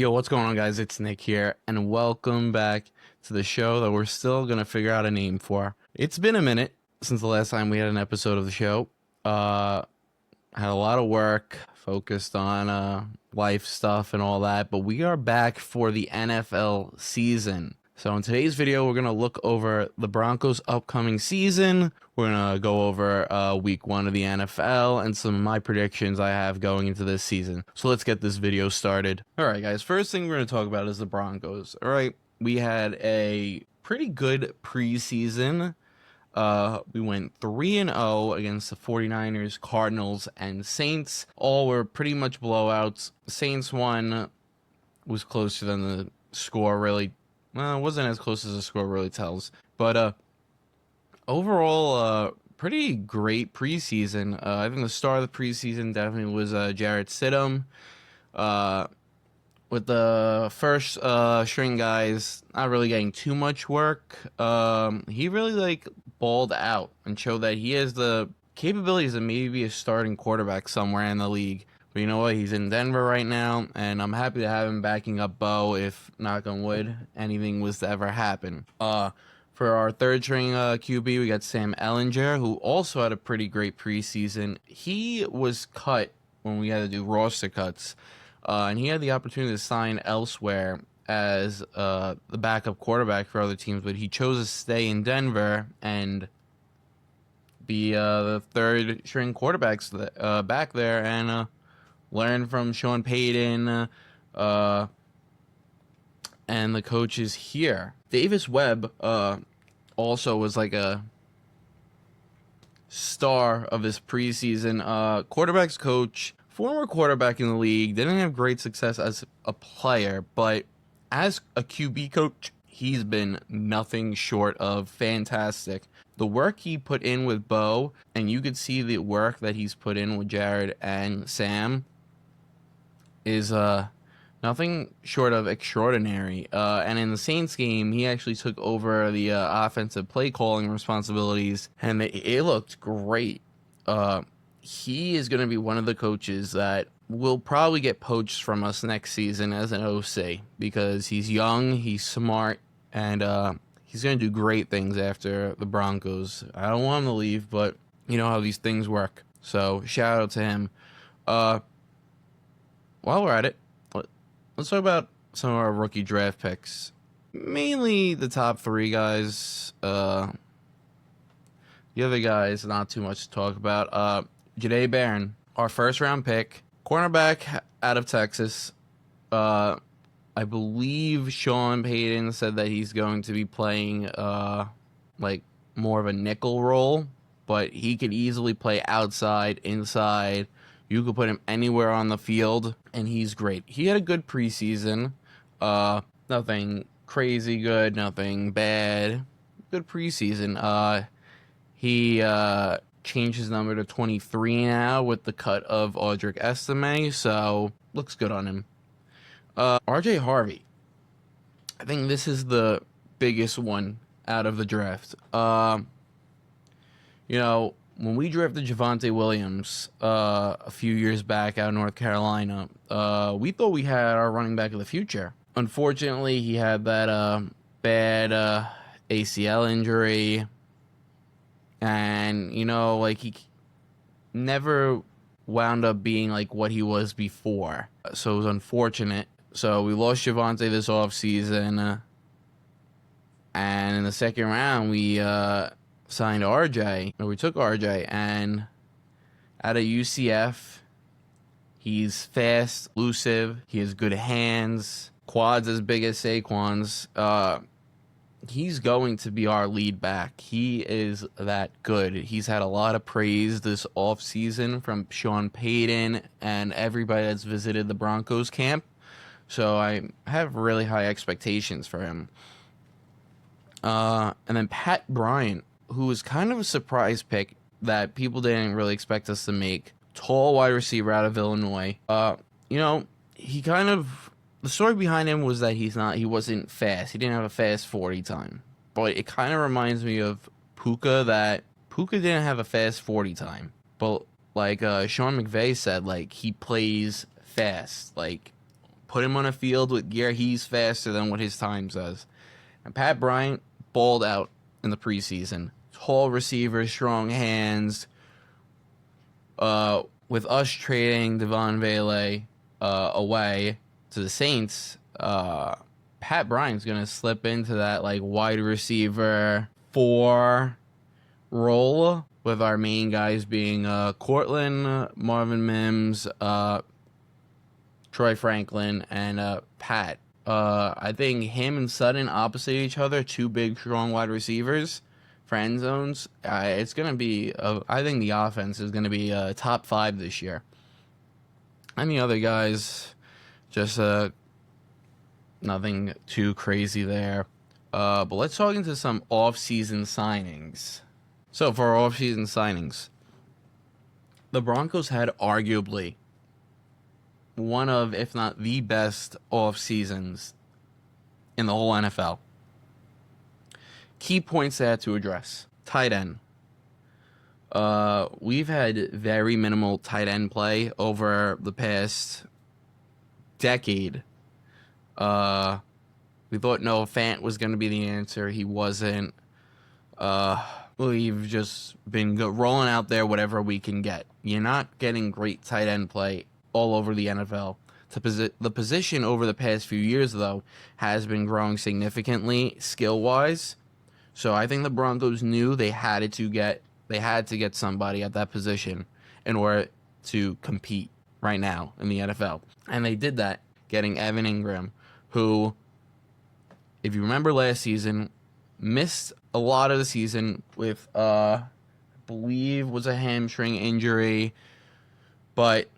Yo, what's going on, guys? It's Nick here, and welcome back to the show that we're still gonna figure out a name for. It's been a minute since the last time we had an episode of the show. Had a lot of work focused on life stuff and all that, but we are back for the NFL season. So in today's video, we're gonna look over the Broncos' upcoming season. We're gonna go over week 1 of the NFL and some of my predictions I have going into this season. So let's get this video started. All right, guys. First thing we're gonna talk about is the Broncos. All right, we had a pretty good preseason. We went 3-0 against the 49ers, Cardinals, and Saints. All were pretty much blowouts. Saints won, was closer than the score really. Well, it wasn't as close as the score really tells. But overall, pretty great preseason. I think the star of the preseason definitely was Jarrett Stidham. With the first string guys not really getting too much work, he really balled out and showed that he has the capabilities of maybe be a starting quarterback somewhere in the league. But you know what? He's in Denver right now, and I'm happy to have him backing up Bo if, knock on wood, anything was to ever happen. For our third string QB, we got Sam Ehlinger, who also had a pretty great preseason. He was cut when we had to do roster cuts, and he had the opportunity to sign elsewhere as the backup quarterback for other teams, but he chose to stay in Denver and be the third string quarterbacks back there and learn from Sean Payton and the coaches here. Davis Webb also was like a star of this preseason. Quarterbacks coach, former quarterback in the league, didn't have great success as a player, but as a QB coach, he's been nothing short of fantastic. The work he put in with Bo, and you could see the work that he's put in with Jared and Sam, is nothing short of extraordinary. And in the Saints game, he actually took over the offensive play calling responsibilities, and it looked great. He is going to be one of the coaches that will probably get poached from us next season as an OC because he's young, he's smart, and he's going to do great things after the Broncos. I don't want him to leave, but you know how these things work. So shout out to him. While we're at it, let's talk about some of our rookie draft picks. Mainly the top 3 guys. The other guys, not too much to talk about. Jahdae Barron, our first round pick, cornerback out of Texas. I believe Sean Payton said that he's going to be playing more of a nickel role, but he could easily play outside, inside. You could put him anywhere on the field, and he's great. He had a good preseason. Nothing crazy good, nothing bad. Good preseason. He changed his number to 23 now with the cut of Audric Estime, so looks good on him. RJ Harvey. I think this is the biggest one out of the draft. When we drafted Javonte Williams a few years back out of North Carolina, we thought we had our running back of the future. Unfortunately, he had that bad ACL injury, and he never wound up being like what he was before. So it was unfortunate. So we lost Javonte this offseason, and in the second round we signed RJ, or we took RJ, and out of UCF, he's fast, elusive, he has good hands, quads as big as Saquon's. He's going to be our lead back. He is that good. He's had a lot of praise this offseason from Sean Payton and everybody that's visited the Broncos camp, so I have really high expectations for him. And then Pat Bryant, who was kind of a surprise pick that people didn't really expect us to make. Tall wide receiver out of Illinois. He kind of, the story behind him was that he wasn't fast. He didn't have a fast 40 time. But it kind of reminds me of Puka, that Puka didn't have a fast 40 time. But like Sean McVay said, he plays fast. put him on a field with gear, he's faster than what his time says. And Pat Bryant balled out in the preseason. Tall receiver, strong hands. With us trading Devon Vele away to the Saints, Pat Bryant's going to slip into that like wide receiver 4 role, with our main guys being Cortland, Marvin Mims, Troy Franklin, and Pat. I think him and Sutton opposite each other, 2 big, strong wide receivers for end zones. It's going to be, I think the offense is going to be top 5 this year. And the other guys, just nothing too crazy there. But let's talk into some offseason signings. So for our offseason signings, the Broncos had arguably one of, if not the best off seasons in the whole NFL. Key points they had to address. Tight end. We've had very minimal tight end play over the past decade. We thought Noah Fant was going to be the answer. He wasn't. We've just been rolling out there whatever we can get. You're not getting great tight end play all over the NFL. The position over the past few years, though, has been growing significantly skill-wise. So I think the Broncos knew they had to get somebody at that position in order to compete right now in the NFL. And they did that, getting Evan Ingram, who, if you remember last season, missed a lot of the season with, I believe, was a hamstring injury. But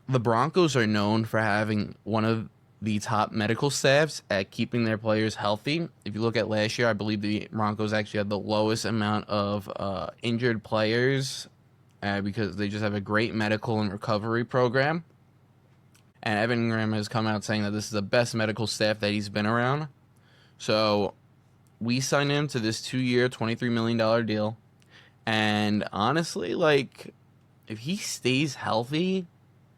the Broncos are known for having one of the top medical staffs at keeping their players healthy. If you look at last year, I believe the Broncos actually had the lowest amount of injured players because they just have a great medical and recovery program. And Evan Ingram has come out saying that this is the best medical staff that he's been around. So we signed him to this 2-year, $23 million deal. And honestly, like, if he stays healthy,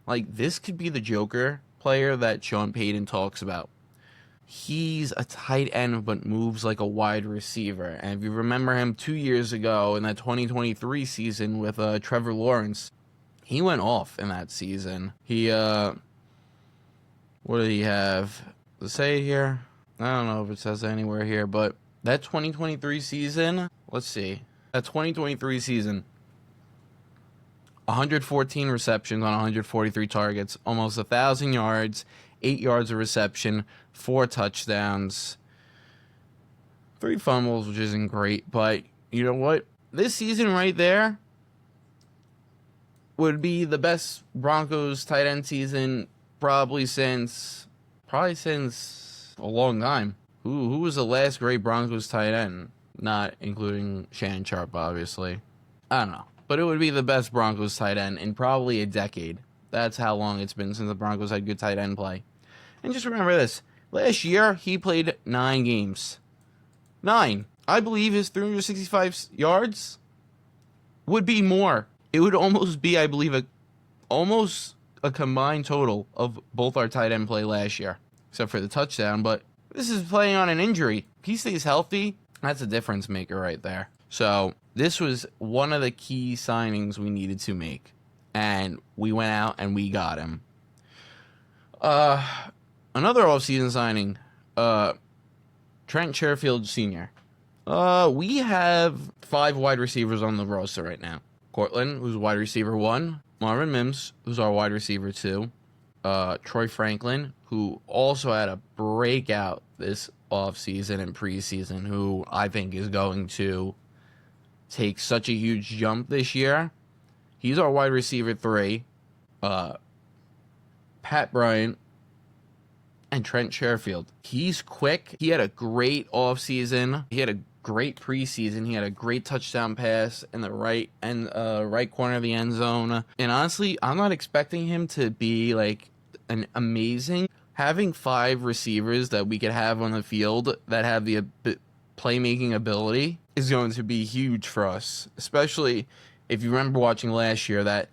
like, this could be the Joker player that Sean Payton talks about. He's a tight end but moves like a wide receiver. And if you remember him 2 years ago in that 2023 season with Trevor Lawrence, he went off in that season. He, what did he have? Does it say it here? I don't know if it says anywhere here, but that 2023 season, let's see. That 2023 season, 114 receptions on 143 targets, almost 1,000 yards, 8 yards of reception, 4 touchdowns, 3 fumbles, which isn't great. But you know what? This season right there would be the best Broncos tight end season probably since a long time. Who was the last great Broncos tight end? Not including Shannon Sharp, obviously. I don't know. But it would be the best Broncos tight end in probably a decade. That's how long it's been since the Broncos had good tight end play. And just remember this. Last year, he played 9 games. 9. I believe his 365 yards would be more. It would almost be, I believe, almost a combined total of both our tight end play last year. Except for the touchdown. But this is playing on an injury. If he stays healthy, that's a difference maker right there. So this was one of the key signings we needed to make. And we went out and we got him. Another offseason signing, Trent Sherfield Sr. We have 5 wide receivers on the roster right now. Cortland, who's wide receiver 1. Marvin Mims, who's our wide receiver 2. Troy Franklin, who also had a breakout this offseason and preseason, who I think is going to take such a huge jump this year. He's our wide receiver 3. Pat Bryant and Trent Sherfield. He's quick. He had a great offseason. He had a great preseason. He had a great touchdown pass in the right corner of the end zone. And honestly, I'm not expecting him to be like an amazing. Having 5 receivers that we could have on the field that have the playmaking ability is going to be huge for us, especially if you remember watching last year that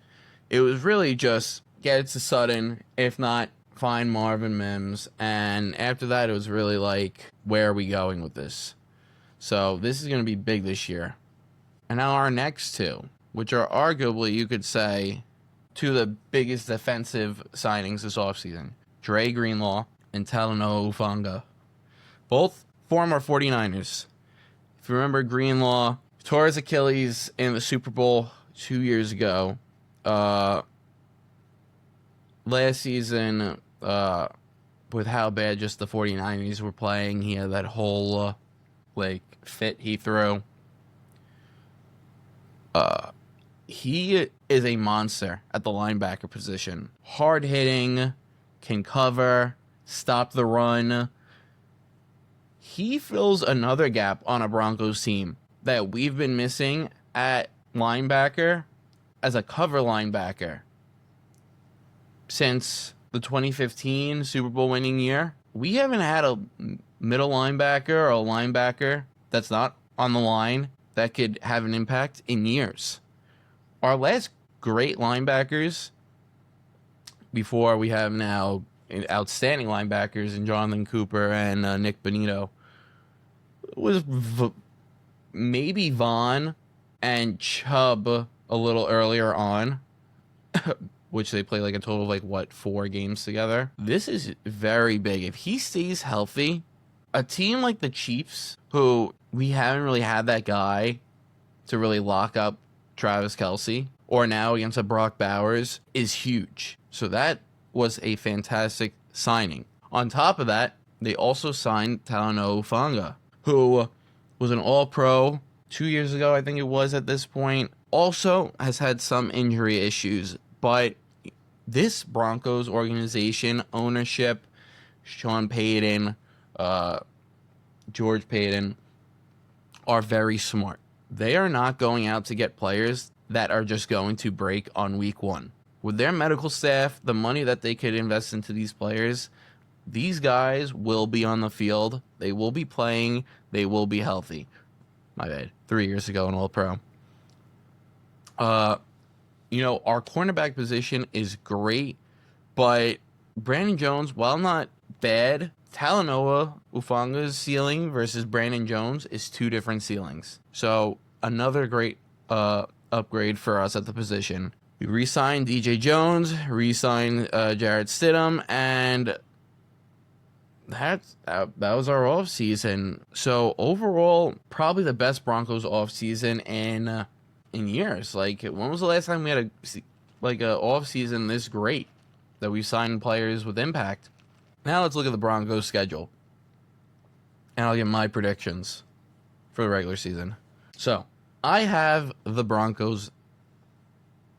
it was really just get it to Sutton, if not find Marvin Mims, and after that, it was really like, where are we going with this? So this is going to be big this year. And now our next two, which are arguably, you could say, two of the biggest defensive signings this offseason. Dre Greenlaw and Talanoa Hufanga. Both former 49ers. If you remember, Greenlaw tore his Achilles in the Super Bowl 2 years ago. Last season, with how bad just the 49ers were playing, he had that whole, fit he threw. He is a monster at the linebacker position. Hard hitting, can cover, stop the run. He fills another gap on a Broncos team that we've been missing at linebacker as a cover linebacker since the 2015 Super Bowl winning year. We haven't had a middle linebacker or a linebacker that's not on the line that could have an impact in years. Our last great linebackers, before we have now outstanding linebackers in Jonathan Cooper and Nick Bonito, was maybe Vaughn and Chubb a little earlier on, which they play like a total of 4 games together. This is very big. If he stays healthy, a team like the Chiefs, who we haven't really had that guy to really lock up Travis Kelce, or now against a Brock Bowers, is huge. So that was a fantastic signing. On top of that, they also signed Talanoa Hufanga, who was an All-Pro 2 years ago, I think it was at this point. Also has had some injury issues, but this Broncos organization, ownership, Sean Payton, George Payton, are very smart. They are not going out to get players that are just going to break on week 1. With their medical staff, the money that they could invest into these players, these guys will be on the field. They will be playing. They will be healthy. My bad. 3 years ago, an All-Pro. Our cornerback position is great, but Brandon Jones, while not bad, Talanoa Hufanga's ceiling versus Brandon Jones is 2 different ceilings. So another great upgrade for us at the position. We re-signed DJ Jones, re-signed Jarrett Stidham, and that was our offseason. So overall, probably the best Broncos offseason in years. When was the last time we had a offseason this great that we signed players with impact? Now let's look at the Broncos schedule, and I'll give my predictions for the regular season. So I have the Broncos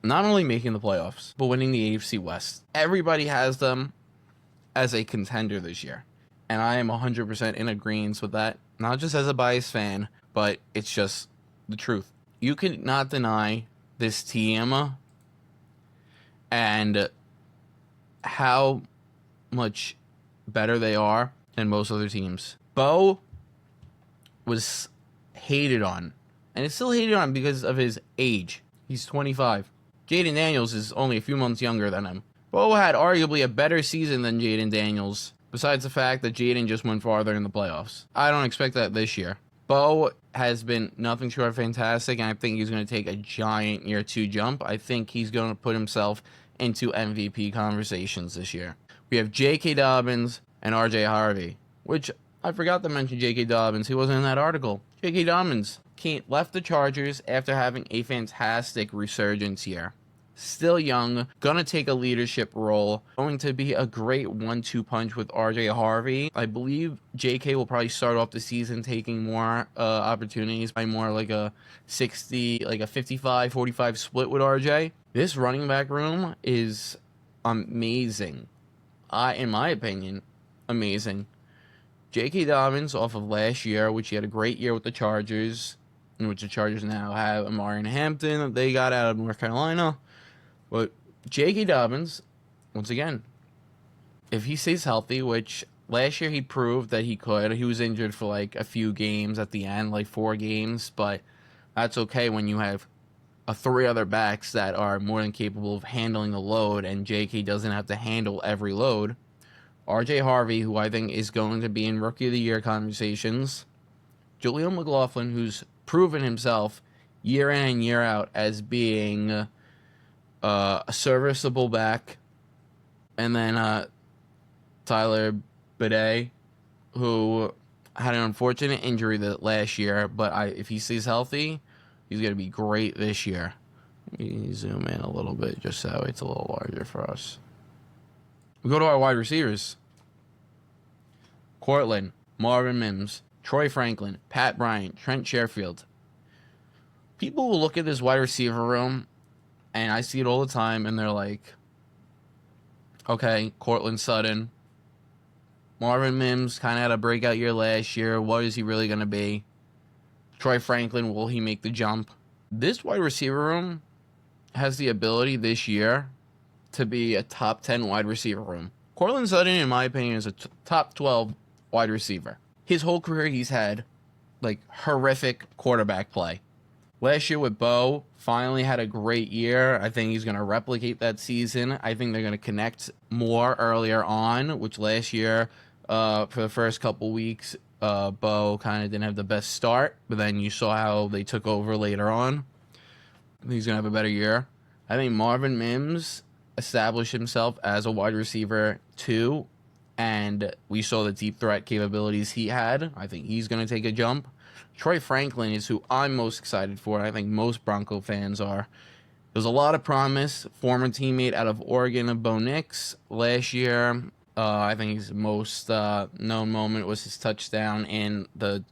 not only making the playoffs, but winning the AFC West. Everybody has them as a contender this year, and I am 100% in agreement with that. Not just as a biased fan, but it's just the truth. You could not deny this team and how much better they are than most other teams. Bo was hated on, and it's still hated on because of his age. He's 25. Jaden Daniels is only a few months younger than him. Bo had arguably a better season than Jaden Daniels, besides the fact that Jaden just went farther in the playoffs. I don't expect that this year. Bo has been nothing short of fantastic, and I think he's going to take a giant year 2 jump. I think he's going to put himself into MVP conversations this year. We have J.K. Dobbins and R.J. Harvey, which I forgot to mention J.K. Dobbins. He wasn't in that article. J.K. Dobbins left the Chargers after having a fantastic resurgence here. Still young, gonna take a leadership role, going to be a great 1-2 punch with RJ Harvey. I believe JK will probably start off the season taking more opportunities, by more like a 55-45 split with RJ. This running back room is amazing. In my opinion, amazing. J.K. Dobbins off of last year, which he had a great year with the Chargers, in which the Chargers now have Amari Hampton that they got out of North Carolina. But J.K. Dobbins, once again, if he stays healthy, which last year he proved that he could. He was injured for a few games at the end, 4 games, but that's okay when you have 3 other backs that are more than capable of handling the load, and J.K. doesn't have to handle every load. RJ Harvey, who I think is going to be in Rookie of the Year conversations. Jaleel McLaughlin, who's proven himself year in and year out as being a serviceable back. And then Tyler Bidet, who had an unfortunate injury last year, but if he stays healthy, he's going to be great this year. Let me zoom in a little bit just so it's a little larger for us. We go to our wide receivers. Cortland, Marvin Mims, Troy Franklin, Pat Bryant, Trent Sherfield. People will look at this wide receiver room, and I see it all the time, and they're like, okay, Cortland Sutton. Marvin Mims kind of had a breakout year last year. What is he really going to be? Troy Franklin, will he make the jump? This wide receiver room has the ability this year to be a top 10 wide receiver room. Cortland Sutton, in my opinion, is a top 12 wide receiver. His whole career, he's had like horrific quarterback play. Last year with Bo, finally had a great year. I think he's going to replicate that season. I think they're going to connect more earlier on, which last year, for the first couple weeks, Bo kind of didn't have the best start, but then you saw how they took over later on. I think he's going to have a better year. I think Marvin Mims established himself as a wide receiver too, and we saw the deep threat capabilities he had. I think he's going to take a jump. Troy Franklin is who I'm most excited for, and I think most Bronco fans are. There's a lot of promise. Former teammate out of Oregon of Bo Nix last year. I think his most known moment was his touchdown in the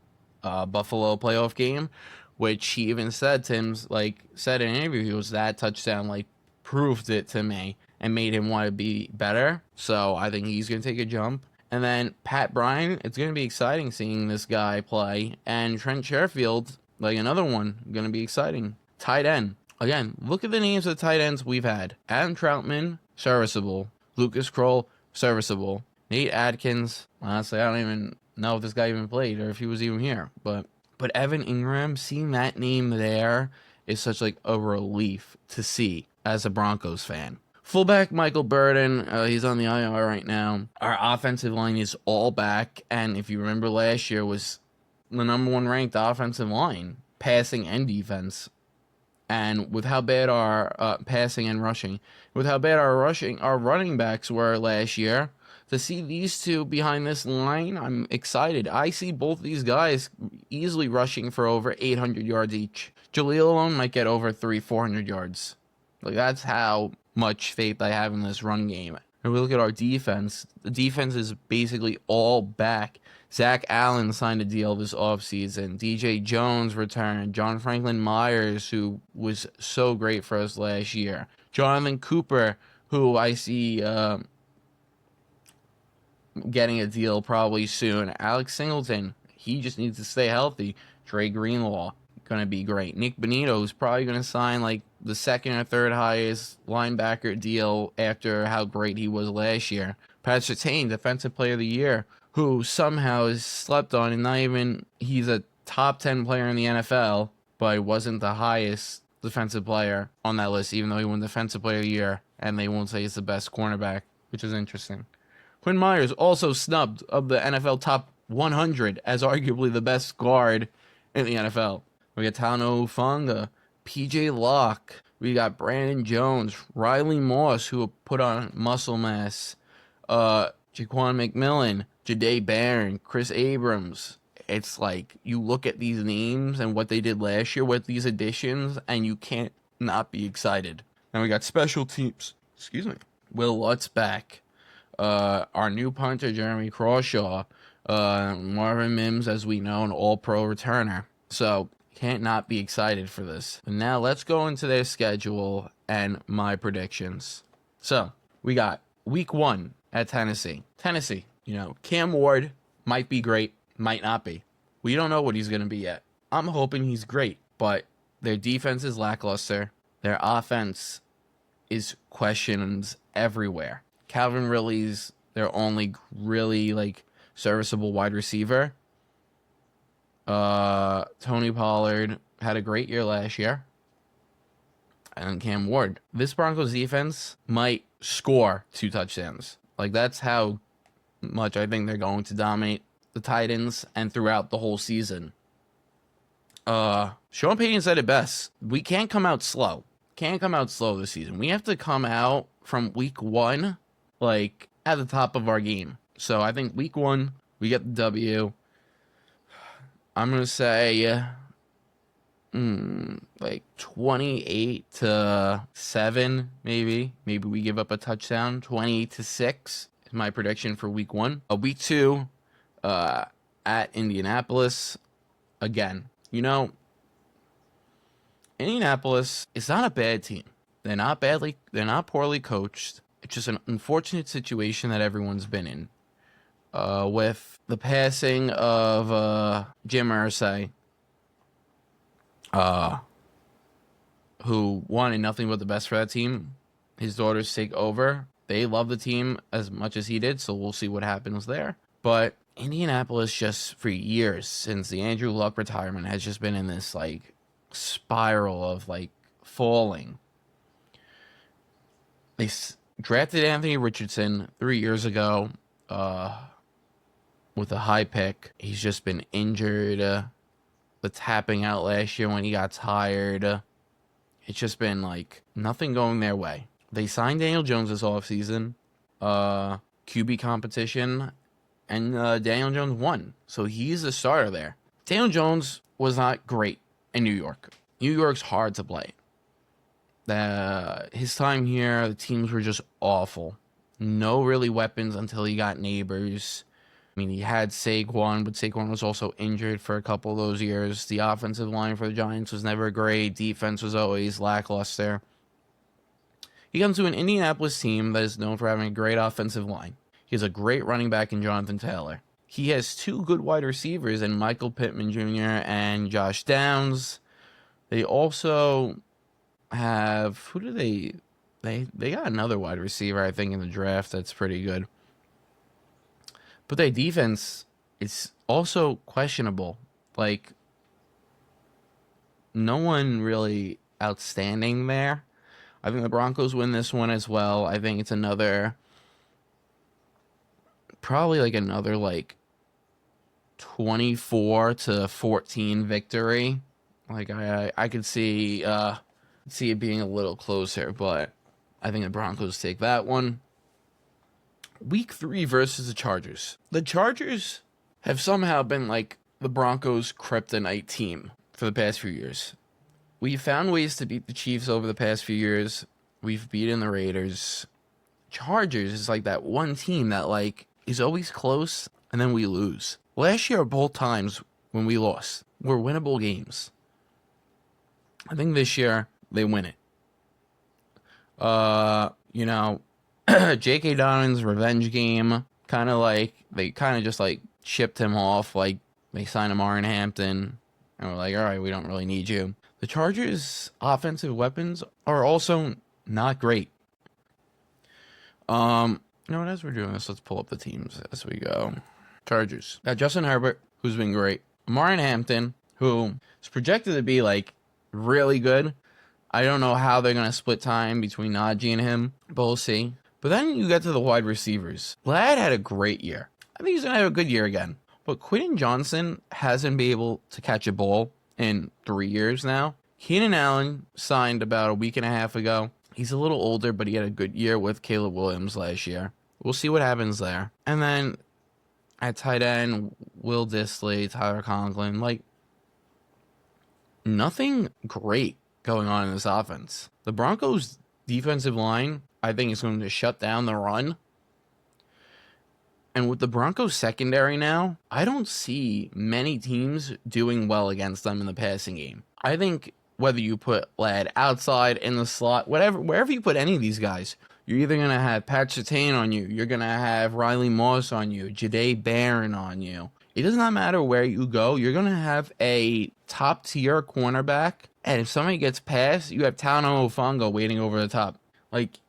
Buffalo playoff game, which he even said in an interview, he was that touchdown proved it to me and made him want to be better. So I think he's going to take a jump. And then Pat Bryant, it's going to be exciting seeing this guy play. And Trent Sherfield, another one, going to be exciting. Tight end. Again, look at the names of the tight ends we've had. Adam Troutman, serviceable. Lucas Kroll, serviceable. Nate Adkins, honestly, I don't even know if this guy even played or if he was even here. But Evan Ingram, seeing that name there is such a relief to see as a Broncos fan. Fullback Michael Burden, he's on the IR right now. Our offensive line is all back, and if you remember last year was the number one ranked offensive line, passing and defense. And with how bad our passing and rushing, with how bad our running backs were last year, to see these two behind this line, I'm excited. I see both these guys easily rushing for over 800 yards each. Jaleel alone might get over 400 yards. That's how much faith I have in this run game. And we look at our defense. The defense is basically all back. Zach Allen signed a deal this offseason. DJ Jones returned. John Franklin Myers, who was so great for us last year. Jonathan Cooper, who I see getting a deal probably soon. Alex Singleton, he just needs to stay healthy. Dre Greenlaw, going to be great. Nick Bonito is probably going to sign the second or third highest linebacker deal after how great he was last year. Pat Surtain, Defensive Player of the Year, who somehow is slept on, and he's a top 10 player in the NFL, but he wasn't the highest defensive player on that list, even though he won Defensive Player of the Year, and they won't say he's the best cornerback, which is interesting. Quinn Myers also snubbed of the NFL top 100 as arguably the best guard in the NFL. We got Talanoa Hufanga, PJ Locke, we got Brandon Jones, Riley Moss, who put on muscle mass, Jaquan McMillan, Jahdae Barron, Chris Abrams. It's you look at these names and what they did last year with these additions, and you can't not be excited. Then we got special teams. Excuse me. Will Lutz back. Our new punter, Jeremy Crawshaw. Marvin Mims, as we know, an all-pro returner. So can't not be excited for this. And now let's go into their schedule and my predictions. So we got week 1 at Tennessee. Tennessee, Cam Ward might be great, might not be. We don't know what he's going to be yet. I'm hoping he's great, but their defense is lackluster. Their offense is questions everywhere. Calvin Ridley's their only really serviceable wide receiver. Tony Pollard had a great year last year. And Cam Ward. This Broncos defense might score 2 touchdowns. That's how much I think they're going to dominate the Titans and throughout the whole season. Sean Payton said it best. We can't come out slow. Can't come out slow this season. We have to come out from week 1, like, at the top of our game. So I think week 1, we get the W. I'm going to say, like 28-7, maybe. Maybe we give up a touchdown. 28-6 is my prediction for week 1. Week 2, at Indianapolis. Again, Indianapolis is not a bad team. They're not poorly coached. It's just an unfortunate situation that everyone's been in. With the passing of Jim Irsay, who wanted nothing but the best for that team. His daughters take over. They love the team as much as he did, so we'll see what happens there. But Indianapolis, just for years since the Andrew Luck retirement, has just been in this like spiral of like falling. They drafted Anthony Richardson 3 years ago with a high pick. He's just been injured. The tapping out last year when he got tired. It's just been like nothing going their way. They signed Daniel Jones this offseason. QB competition. And Daniel Jones won. So he's the starter there. Daniel Jones was not great in New York. New York's hard to play. His time here, the teams were just awful. No really weapons until he got Neighbors. I mean, he had Saquon, but Saquon was also injured for a couple of those years. The offensive line for the Giants was never great. Defense was always lackluster. He comes to an Indianapolis team that is known for having a great offensive line. He has a great running back in Jonathan Taylor. He has 2 good wide receivers in Michael Pittman Jr. and Josh Downs. They also have, who do they got another wide receiver, I think, in the draft that's pretty good. But their defense is also questionable. Like, no one really outstanding there. I think the Broncos win this one as well. I think it's probably another 24-14 victory. Like, I could see it being a little closer, but I think the Broncos take that one. Week 3 versus the Chargers. The Chargers have somehow been like the Broncos' kryptonite team for the past few years. We've found ways to beat the Chiefs over the past few years. We've beaten the Raiders. Chargers is like that one team that is always close and then we lose. Last year, both times when we lost were winnable games. I think this year they win it. J.K. Donovan's revenge game, they just shipped him off, they signed him Aaron Hampton, and we're like, all right, we don't really need you. The Chargers' offensive weapons are also not great. As we're doing this, let's pull up the teams as we go. Chargers. Got Justin Herbert, who's been great. Aaron Hampton, who is projected to be really good. I don't know how they're going to split time between Najee and him, but we'll see. But then you get to the wide receivers. Vlad had a great year. I think he's going to have a good year again. But Quentin Johnson hasn't been able to catch a ball in 3 years now. Keenan Allen signed about a week and a half ago. He's a little older, but he had a good year with Caleb Williams last year. We'll see what happens there. And then at tight end, Will Dissly, Tyler Conklin. Nothing great going on in this offense. The Broncos' defensive line, I think, is going to shut down the run. And with the Broncos secondary now, I don't see many teams doing well against them in the passing game. I think whether you put Ladd outside, in the slot, wherever you put any of these guys, you're either going to have Pat Surtain on you, you're going to have Riley Moss on you, Jahdae Barron on you. It does not matter where you go, you're going to have a top-tier cornerback, and if somebody gets past, you have Tano Ofongo waiting over the top.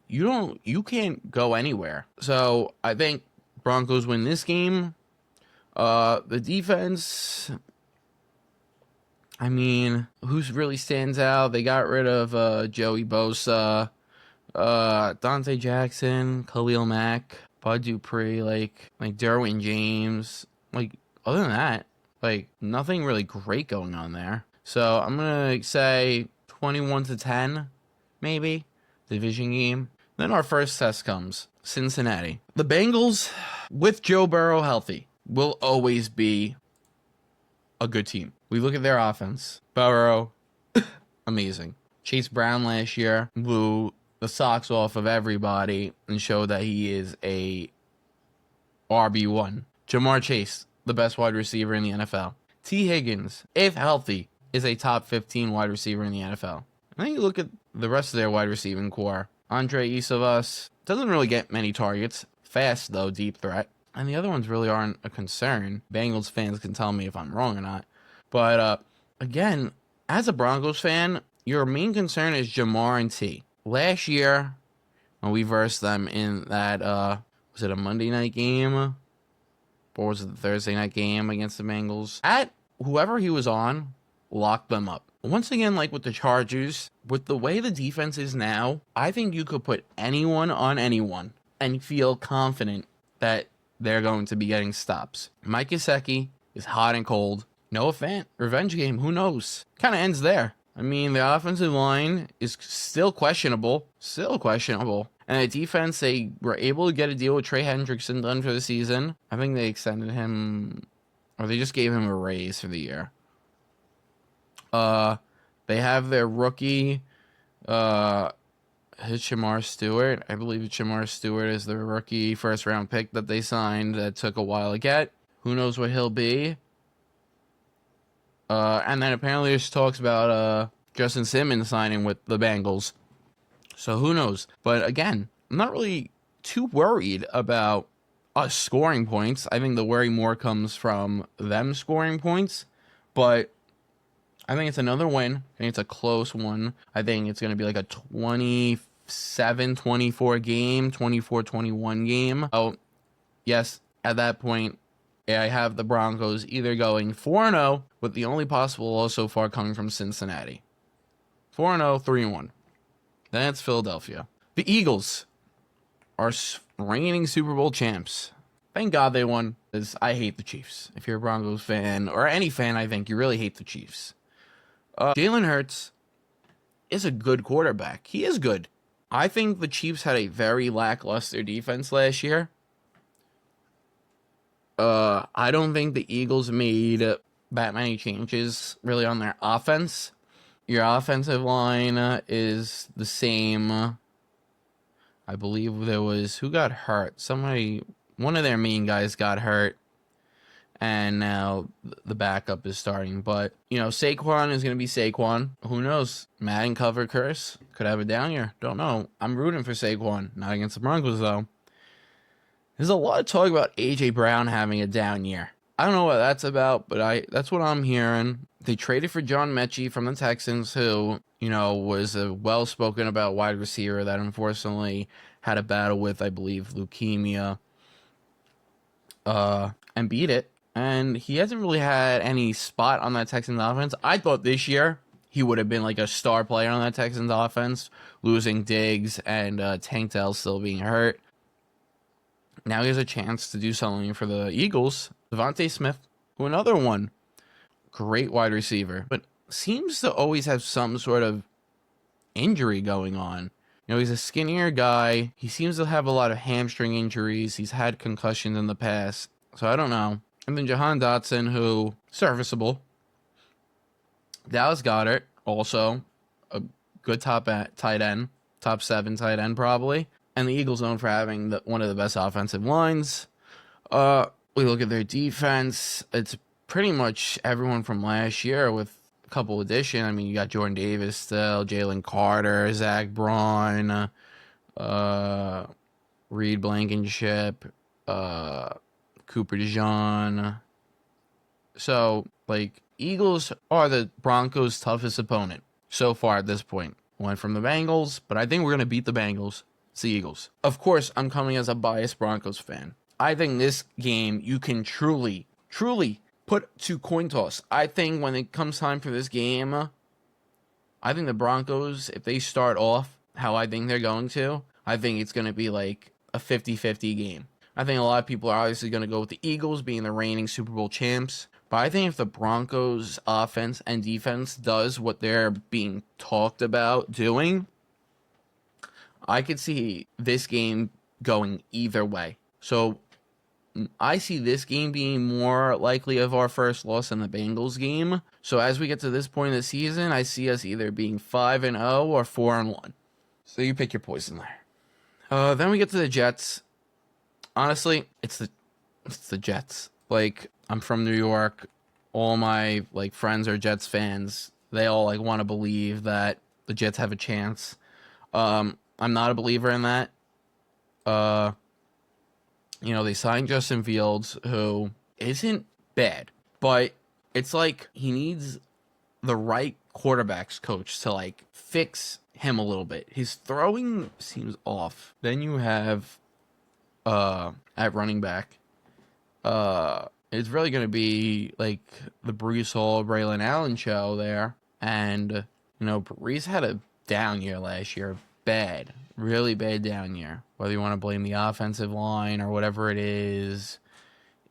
You can't go anywhere. So I think Broncos win this game. The defense, who's really stands out? They got rid of Joey Bosa, Dante Jackson, Khalil Mack. Bud Dupree, like Derwin James. Like, other than that, like, nothing really great going on there. So I'm going to say 21-10, maybe, division game. Then our first test comes, Cincinnati. The Bengals, with Joe Burrow healthy, will always be a good team. We look at their offense. Burrow, amazing. Chase Brown last year blew the socks off of everybody and showed that he is a RB1. Jamar Chase, the best wide receiver in the NFL. T. Higgins, if healthy, is a top 15 wide receiver in the NFL. And then you look at the rest of their wide receiving core. Andre Isavas doesn't really get many targets. Fast, though, deep threat. And the other ones really aren't a concern. Bengals fans can tell me if I'm wrong or not. But, again, as a Broncos fan, your main concern is Jamar and T. Last year, when we versed them in that, was it a Monday night game? Or was it the Thursday night game against the Bengals? Whoever he was on, locked them up. Once again, like with the Chargers, with the way the defense is now, I think you could put anyone on anyone and feel confident that they're going to be getting stops. Mike Gesicki is hot and cold. Noah Fant, revenge game, who knows? Kind of ends there. I mean, the offensive line is still questionable. And the defense, they were able to get a deal with Trey Hendrickson done for the season. I think they extended him, or they just gave him a raise for the year. They have their rookie, Shamar Stewart. I believe Shamar Stewart is the rookie first-round pick that they signed that took a while to get. Who knows what he'll be? And then apparently there's talks about Justin Simmons signing with the Bengals. So who knows? But again, I'm not really too worried about us scoring points. I think the worry more comes from them scoring points. But I think it's another win. I think it's a close one. I think it's going to be like a 27-24 game, 24-21 game. Oh, yes, at that point, I have the Broncos either going 4-0, with the only possible loss so far coming from Cincinnati. 4-0, 3-1. Then it's Philadelphia. The Eagles are reigning Super Bowl champs. Thank God they won, because I hate the Chiefs. If you're a Broncos fan, or any fan, I think, you really hate the Chiefs. Jalen Hurts is a good quarterback. He is good. I think the Chiefs had a very lackluster defense last year. I don't think the Eagles made that many changes really on their offense. Your offensive line is the same. I believe there was, who got hurt? One of their main guys got hurt. And now the backup is starting. But, Saquon is going to be Saquon. Who knows? Madden cover curse. Could have a down year. Don't know. I'm rooting for Saquon. Not against the Broncos, though. There's a lot of talk about A.J. Brown having a down year. I don't know what that's about, but that's what I'm hearing. They traded for John Mechie from the Texans, who, was a well-spoken about wide receiver that unfortunately had a battle with, I believe, leukemia, and beat it. And he hasn't really had any spot on that Texans offense. I thought this year he would have been like a star player on that Texans offense, losing Diggs and Tank Dell still being hurt. Now he has a chance to do something for the Eagles. Devontae Smith, who another one, great wide receiver, but seems to always have some sort of injury going on. He's a skinnier guy. He seems to have a lot of hamstring injuries. He's had concussions in the past, so I don't know. And then Jahan Dotson, who, serviceable. Dallas Goedert, also a good tight end, top 7 tight end probably. And the Eagles known for having one of the best offensive lines. We look at their defense. It's pretty much everyone from last year with a couple additions. I mean, you got Jordan Davis still, Jalen Carter, Zach Braun, Reed Blankenship, Cooper DeJean. So, Eagles are the Broncos' toughest opponent so far at this point. Went from the Bengals, but I think we're going to beat the Bengals. It's the Eagles. Of course, I'm coming as a biased Broncos fan. I think this game you can truly put to coin toss. I think when it comes time for this game, I think the Broncos, if they start off how I think they're going to, I think it's going to be like a 50-50 game. I think a lot of people are obviously going to go with the Eagles being the reigning Super Bowl champs. But I think if the Broncos offense and defense does what they're being talked about doing, I could see this game going either way. So I see this game being more likely of our first loss than the Bengals game. So as we get to this point in the season, I see us either being 5-0 or 4-1. So you pick your poison there. Then we get to the Jets. Honestly, it's the Jets. Like, I'm from New York. All my friends are Jets fans. They all want to believe that the Jets have a chance. I'm not a believer in that. They signed Justin Fields, who isn't bad, but it's like he needs the right quarterbacks coach to fix him a little bit. His throwing seems off. Then you have at running back, it's really going to be the Breece Hall, Braylon Allen show there. And, Breece had a down year last year. Bad. Really bad down year. Whether you want to blame the offensive line or whatever it is,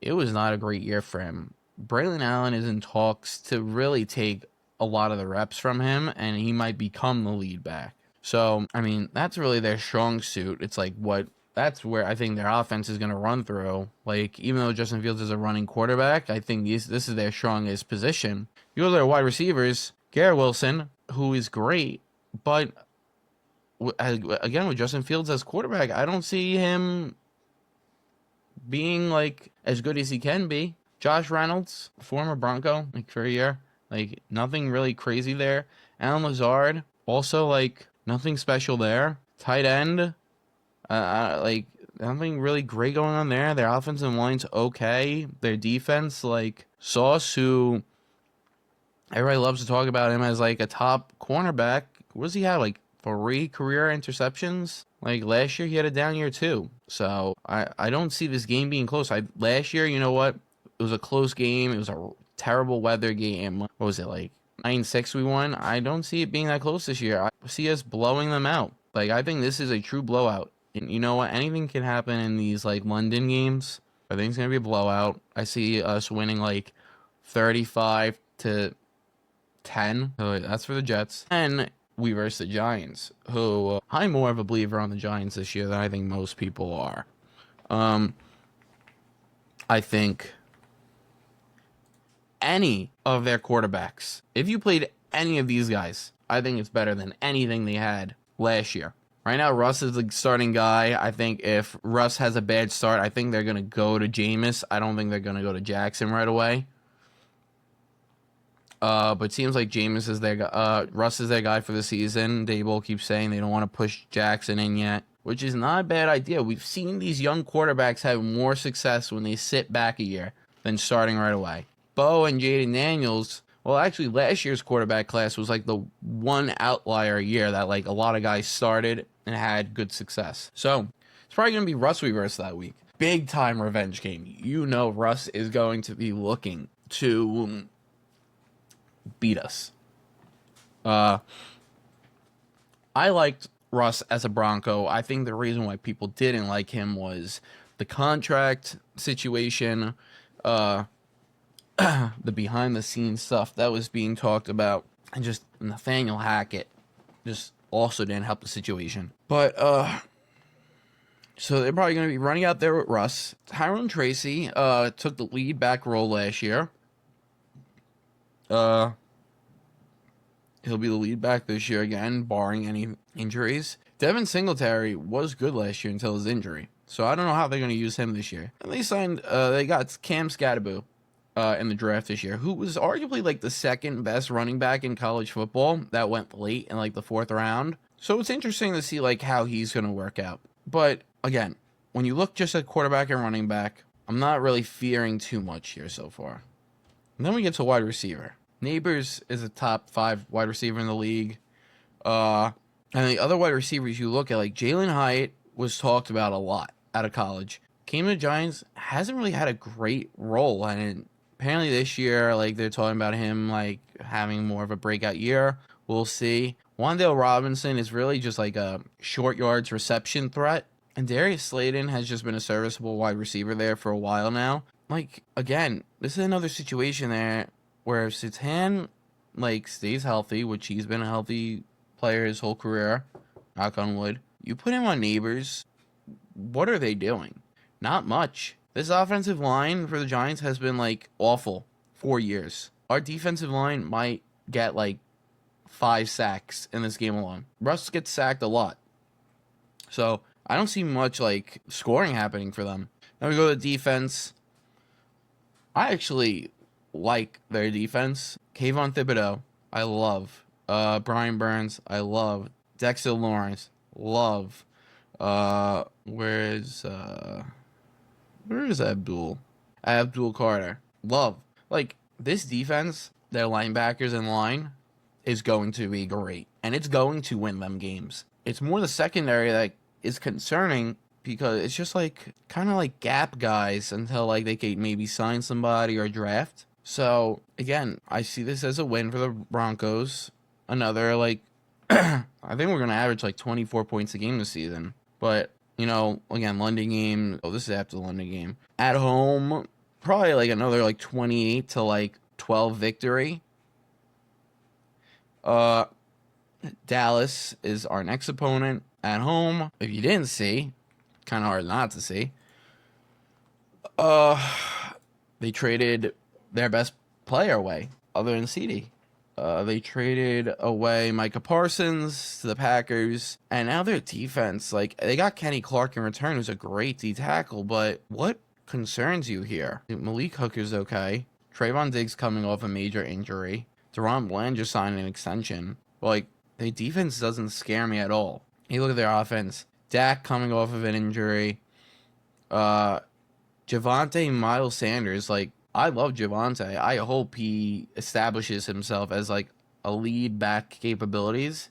it was not a great year for him. Braylon Allen is in talks to really take a lot of the reps from him, and he might become the lead back. So, that's really their strong suit. It's that's where I think their offense is going to run through. Even though Justin Fields is a running quarterback, I think this is their strongest position. You go to their wide receivers, Garrett Wilson, who is great, but again, with Justin Fields as quarterback, I don't see him being as good as he can be. Josh Reynolds, former Bronco, for a year, nothing really crazy there. Alan Lazard, also nothing special there. Tight end, nothing really great going on there. Their offensive line's okay. Their defense, Sauce, who everybody loves to talk about him as a top cornerback. What does he have? 3 career interceptions. Last year he had a down year too. So I don't see this game being close. Last year, you know what? It was a close game. It was a terrible weather game. What was it 9-6 we won? I don't see it being that close this year. I see us blowing them out. I think this is a true blowout. And you know what? Anything can happen in these London games. I think it's gonna be a blowout. I see us winning 35-10. So that's for the Jets. And we versus the Giants, who I'm more of a believer on the Giants this year than I think most people are. I think any of their quarterbacks, if you played any of these guys, I think it's better than anything they had last year. Right now, Russ is the starting guy. I think if Russ has a bad start, I think they're going to go to Jameis. I don't think they're going to go to Jackson right away. But it seems like Jameis is their guy. Russ is their guy for the season. Daboll keeps saying they don't want to push Jackson in yet, which is not a bad idea. We've seen these young quarterbacks have more success when they sit back a year than starting right away. Bo and Jaden Daniels, well, actually, last year's quarterback class was the one outlier year that a lot of guys started and had good success. So it's probably going to be Russ we versus that week. Big time revenge game. Russ is going to be looking to beat us. I liked Russ as a Bronco. I think the reason why people didn't like him was the contract situation, the behind the scenes stuff that was being talked about, and just Nathaniel Hackett just also didn't help the situation. But so they're probably going to be running out there with Russ. Tyrone Tracy took the lead back role last year. He'll be the lead back this year again, barring any injuries. Devin Singletary was good last year until his injury, so I don't know how they're going to use him this year. And they got Cam Scatterbo in the draft this year, who was arguably the second best running back in college football that went late in the 4th round. So it's interesting to see how he's going to work out. But again, when you look just at quarterback and running back, I'm not really fearing too much here so far. And then we get to wide receiver. Neighbors is a top 5 wide receiver in the league. And the other wide receivers you look at, Jalen Hyatt was talked about a lot out of college. Came to the Giants, hasn't really had a great role. And apparently this year, they're talking about him, having more of a breakout year. We'll see. Wan'Dale Robinson is really just a short yards reception threat. And Darius Slayton has just been a serviceable wide receiver there for a while now. Like, again, this is another situation there where if Surtain, like, stays healthy, which he's been a healthy player his whole career, knock on wood, you put him on Neighbors, what are they doing? Not much. This offensive line for the Giants has been, like, awful 4 years. Our defensive line might get, like, 5 sacks in this game alone. Russ gets sacked a lot. So, I don't see much, like, scoring happening for them. Then we go to defense. I actually like their defense. Kayvon Thibodeau, I love. Brian Burns, I love. Dexter Lawrence, love. Where is Abdul? Abdul Carter, love. Like, this defense, their linebackers in line, is going to be great. And it's going to win them games. It's more the secondary that is concerning because it's just like kind of like gap guys until like they can maybe sign somebody or draft. So again, I see this as a win for the Broncos. Another like I think we're gonna average like 24 points a game this season. But you know, again, London game. Oh, this is after the London game. At home, probably like another like 28 to like 12 victory. Dallas is our next opponent at home. If you didn't see, kind of hard not to see. They traded their best player away, other than CD. They traded away Micah Parsons to the Packers, and now their defense, like, they got Kenny Clark in return, who's a great D tackle, but what concerns you here? Malik Hooker's okay. Trayvon Diggs coming off a major injury. Deron Bland just signed an extension. But, like, their defense doesn't scare me at all. You look at their offense. Dak coming off of an injury. Javonte Miles Sanders, like, I love Javonte. I hope he establishes himself as, like, a lead back capabilities.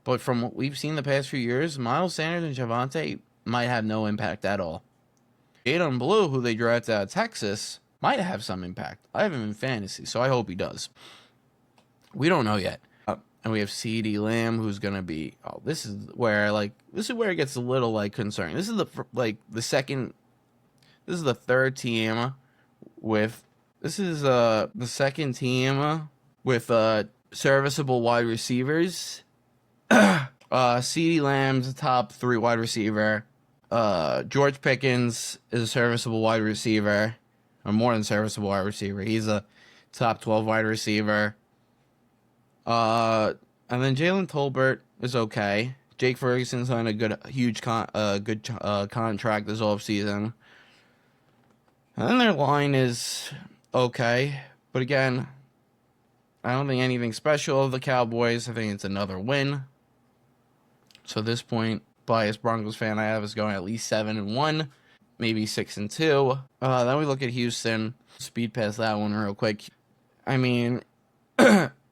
But from what we've seen the past few years, Miles Sanders and Javonte might have no impact at all. Jadon Blue, who they drafted out of Texas, might have some impact. I have him in fantasy, so I hope he does. We don't know yet. And we have CeeDee Lamb, who's going to be... Oh, this is where it gets a little, like, concerning. This is the third team with... This is the second team with serviceable wide receivers. CeeDee Lamb's a top 3 wide receiver. George Pickens is a serviceable wide receiver. Or more than serviceable wide receiver. He's a top 12 wide receiver. And then Jalen Tolbert is okay. Jake Ferguson's on a huge contract this offseason. And then their line is okay. But again, I don't think anything special of the Cowboys. I think it's another win. So at this point, biased Broncos fan I have is going at least 7-1, maybe 6-2. Then we look at Houston. Speed past that one real quick. I mean,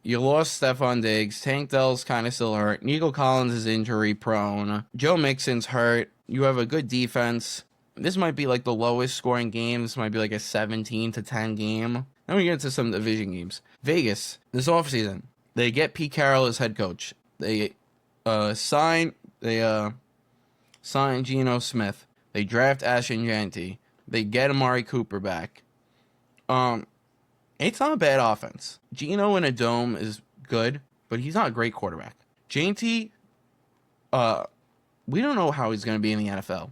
you lost Stephon Diggs. Tank Dell's kind of still hurt. Nico Collins is injury prone. Joe Mixon's hurt. You have a good defense. This might be like the lowest scoring game. This might be like a 17-10 game. Then we get into some division games. Vegas, this offseason, they get Pete Carroll as head coach. They sign Geno Smith. They draft Ashton Jeanty. They get Amari Cooper back. It's not a bad offense. Geno in a dome is good, but he's not a great quarterback. Jeanty, we don't know how he's going to be in the NFL.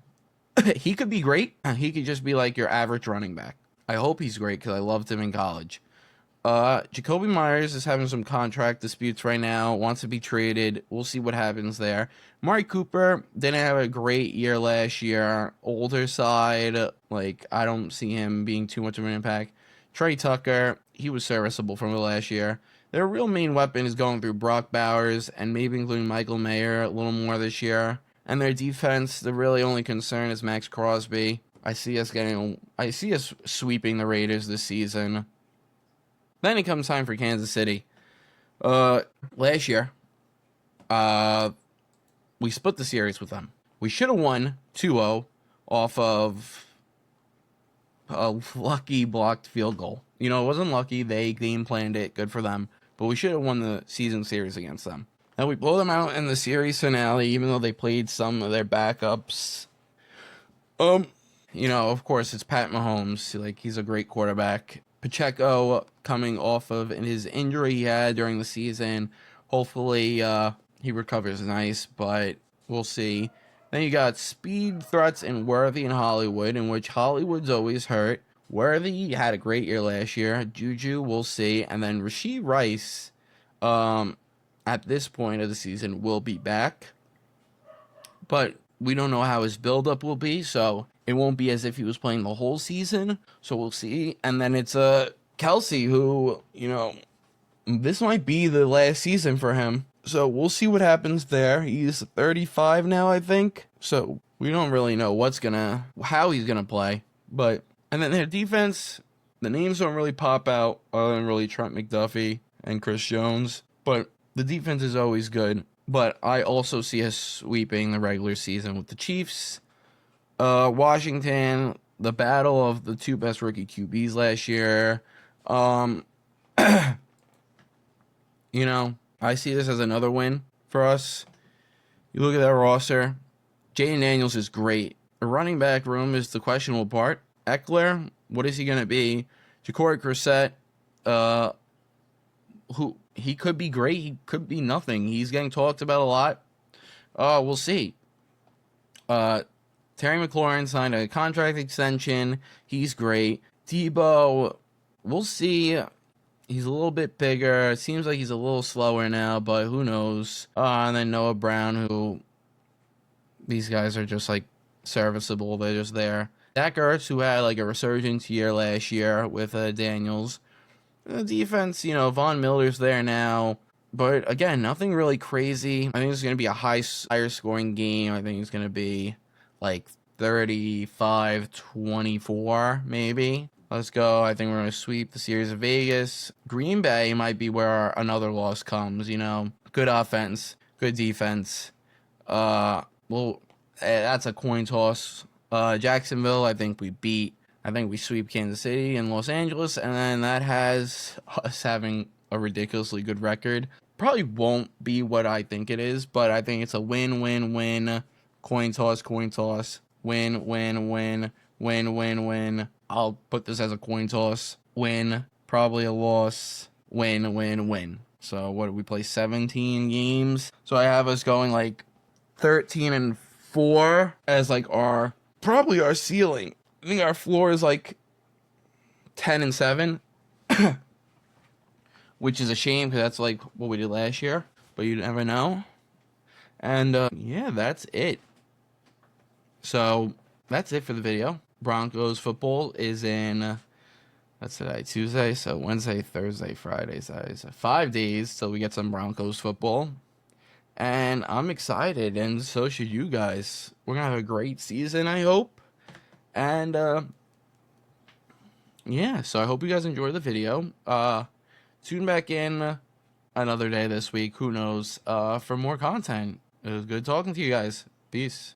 He could be great. He could just be like your average running back. I hope he's great because I loved him in college. Jacoby Myers is having some contract disputes right now. Wants to be traded. We'll see what happens there. Amari Cooper didn't have a great year last year. Older side. Like, I don't see him being too much of an impact. Trey Tucker, he was serviceable from the last year. Their real main weapon is going through Brock Bowers and maybe including Michael Mayer a little more this year. And their defense, the really only concern is Max Crosby. I see us sweeping the Raiders this season. Then it comes time for Kansas City. Last year, we split the series with them. We should have won 2-0 off of a lucky blocked field goal. You know, it wasn't lucky. They game planned it. Good for them. But we should have won the season series against them. Now we blow them out in the series finale, even though they played some of their backups. Of course, it's Pat Mahomes. Like, he's a great quarterback. Pacheco coming off of his injury he had during the season. Hopefully, he recovers nice, but we'll see. Then you got speed threats in Worthy and Hollywood, in which Hollywood's always hurt. Worthy had a great year last year. Juju, we'll see. And then Rashee Rice, at this point of the season, will be back. But we don't know how his buildup will be, so it won't be as if he was playing the whole season. So we'll see. And then it's Kelsey, who, this might be the last season for him. So we'll see what happens there. He's 35 now, I think. So we don't really know how he's gonna play. And then their defense, the names don't really pop out other than really Trent McDuffie and Chris Jones. But the defense is always good. But I also see us sweeping the regular season with the Chiefs. Washington, the battle of the two best rookie QBs last year. I see this as another win for us. You look at that roster. Jaden Daniels is great. The running back room is the questionable part. Eckler, what is he going to be? Jacory Brissett, who he could be great, he could be nothing. He's getting talked about a lot. We'll see. Terry McLaurin signed a contract extension. He's great. Debo, we'll see. He's a little bit bigger. It seems like he's a little slower now, but who knows? And then Noah Brown, who these guys are just like serviceable. They're just there. Zach Ertz, who had like a resurgence year last year with Daniels. The defense, Von Miller's there now. But again, nothing really crazy. I think it's going to be a higher scoring game. I think it's going to be like 35-24, maybe. Let's go. I think we're going to sweep the series of Vegas. Green Bay might be where another loss comes, Good offense, good defense. That's a coin toss. Jacksonville, I think we beat. I think we sweep Kansas City and Los Angeles, and then that has us having a ridiculously good record. Probably won't be what I think it is, but I think it's a win-win-win. Coin toss, win. I'll put this as a coin toss. Win, probably a loss. Win. So what did we play? 17 games. So I have us going like 13-4 as like probably our ceiling. I think our floor is like 10-7, which is a shame because that's like what we did last year. But you never know. And yeah, that's it. So that's it for the video. Broncos football is in, that's today, Tuesday, so Wednesday, Thursday, Friday, Saturday, so 5 days till we get some Broncos football. And I'm excited, and so should you guys. We're going to have a great season, I hope. And, yeah, so I hope you guys enjoyed the video. Tune back in another day this week, who knows, for more content. It was good talking to you guys. Peace.